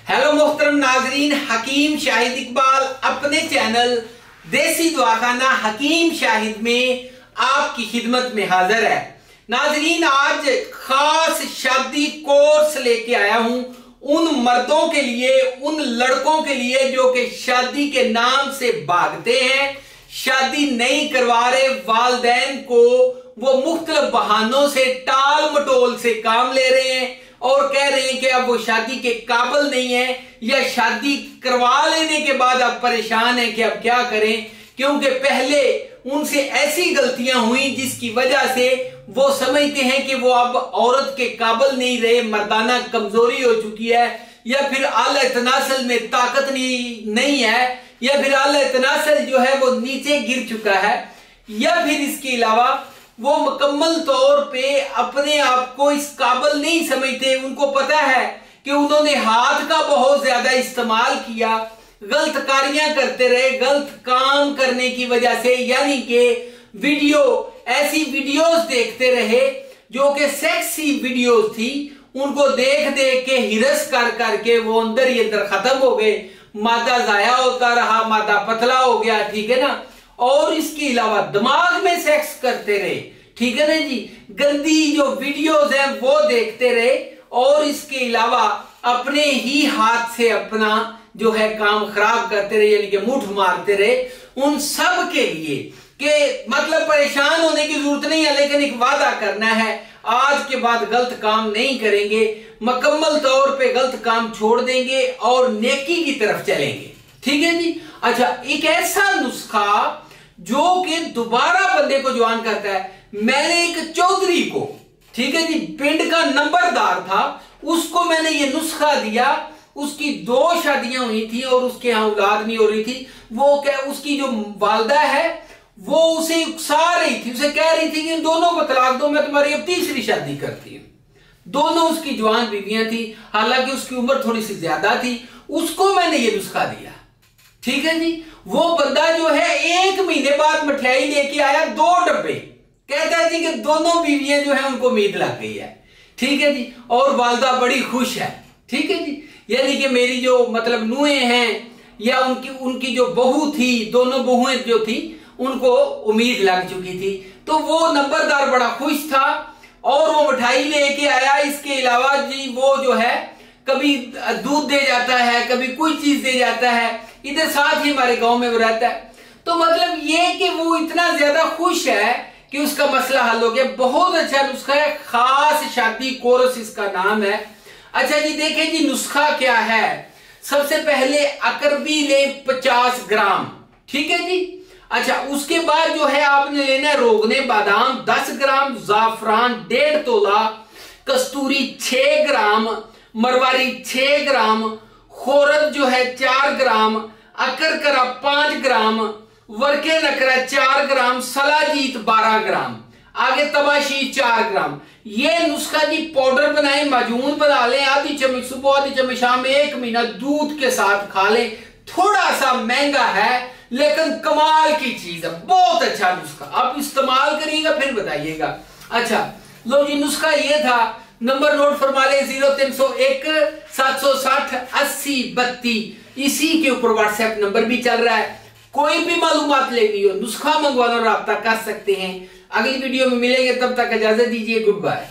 Hello मोहतरम नाजरीन, हकीम शाहिद इकबाल अपने चैनल देसी दवाखाना हकीम शाहिद में आपकी खिदमत में हाजिर है। नाजरीन, आज खास शादी कोर्स लेके आया हूं उन मर्दों के लिए, उन लड़कों के लिए जो कि शादी के नाम से भागते हैं, शादी नहीं करवा रहे, वालिदैन को वो मुख्तलिफ बहानों से टाल मटोल से काम ले रहे हैं और कह रहे हैं कि अब वो शादी के काबिल नहीं है, या शादी करवा लेने के बाद अब परेशान है कि अब क्या करें, क्योंकि पहले उनसे ऐसी गलतियां हुई जिसकी वजह से वो समझते हैं कि वो अब औरत के काबिल नहीं रहे, मर्दाना कमजोरी हो चुकी है, या फिर आला तनासल में ताकत नहीं है, या फिर आला तनासल जो है वो नीचे गिर चुका है, या फिर इसके अलावा वो मुकम्मल तौर पे अपने आप को इस काबिल नहीं समझते। उनको पता है कि उन्होंने हाथ का बहुत ज्यादा इस्तेमाल किया, गलत कारियां करते रहे, गलत काम करने की वजह से, यानी कि ऐसी वीडियोस देखते रहे जो कि सेक्सी वीडियोस थी, उनको देख देख के हिरस कर करके वो अंदर ही अंदर खत्म हो गए, मादा जाया होता रहा, मादा पतला हो गया, ठीक है ना। और इसके अलावा दिमाग में सेक्स करते रहे, ठीक है ना जी, गंदी जो वीडियोस हैं वो देखते रहे, और इसके अलावा अपने ही हाथ से अपना जो है काम खराब करते रहे, यानी कि मुठ मारते रहे। उन सब के लिए कि मतलब परेशान होने की जरूरत नहीं है, लेकिन एक वादा करना है, आज के बाद गलत काम नहीं करेंगे, मुकम्मल तौर पे गलत काम छोड़ देंगे और नेकी की तरफ चलेंगे, ठीक है जी। अच्छा, एक ऐसा नुस्खा जो कि दोबारा बंदे को जवान करता है। मैंने एक चौधरी को, ठीक है जी, पिंड का नंबरदार था, उसको मैंने ये नुस्खा दिया। उसकी 2 शादियां हुई थी और उसके यहां औलाद नहीं हो रही थी। वो क्या, उसकी जो वालदा है वो उसे उकसा रही थी, उसे कह रही थी कि इन दोनों को तलाक दो, मैं तुम्हारी अब तीसरी शादी करती हूं। दोनों उसकी जवान बीवियां थी, हालांकि उसकी उम्र थोड़ी सी ज्यादा थी। उसको मैंने ये नुस्खा दिया, ठीक है जी। वो बंदा जो है 1 महीने बाद मिठाई लेके आया 2 डब्बे, कहता है जी कि दोनों बीवियां जो है उनको उम्मीद लग गई है, ठीक है जी, और वालदा बड़ी खुश है, ठीक है जी। यानी कि मेरी जो मतलब नूहें हैं या उनकी जो बहू थी, दोनों बहुएं जो थी उनको उम्मीद लग चुकी थी। तो वो नंबरदार बड़ा खुश था और वो मिठाई लेके आया। इसके अलावा जी वो जो है कभी दूध दे जाता है, कभी कोई चीज दे जाता है, इधर साथ ही हमारे गांव में वो रहता है। तो मतलब ये कि वो इतना ज्यादा खुश है कि उसका मसला हल हो गया। बहुत अच्छा नुस्खा है, खास शादी कोर्स इसका नाम है। अच्छा जी, देखें जी नुस्खा क्या है। सबसे पहले अकरबी ले 50 ग्राम, ठीक है जी। अच्छा, उसके बाद जो है आपने लेना है रोगने बादाम 10 ग्राम, जाफरान 1.5 तोला, कस्तूरी 6 ग्राम, मरवारी 6 ग्राम, खोरद जो है 4 ग्राम, अकरकरा 5 ग्राम, वर्के नकरा 4 ग्राम, सलाजीत 12 ग्राम, आगे तबाशी 4 ग्राम। ये नुस्खा जी पाउडर बनाए, माजून बना लें, आधी चम्मच सुबह आधी चम्मच शाम में, 1 महीना दूध के साथ खा लें। थोड़ा सा महंगा है लेकिन कमाल की चीज है, बहुत अच्छा नुस्खा, आप इस्तेमाल करिएगा फिर बताइएगा। अच्छा लो जी, नुस्खा ये था, नंबर नोट फरमा ले 0301 760 80 32, इसी के ऊपर व्हाट्सएप नंबर भी चल रहा है। कोई भी मालूमात लेनी हो, नुस्खा मंगवाना, राब्ता कर सकते हैं। अगली वीडियो में मिलेंगे, तब तक इजाजत दीजिए, गुड बाय।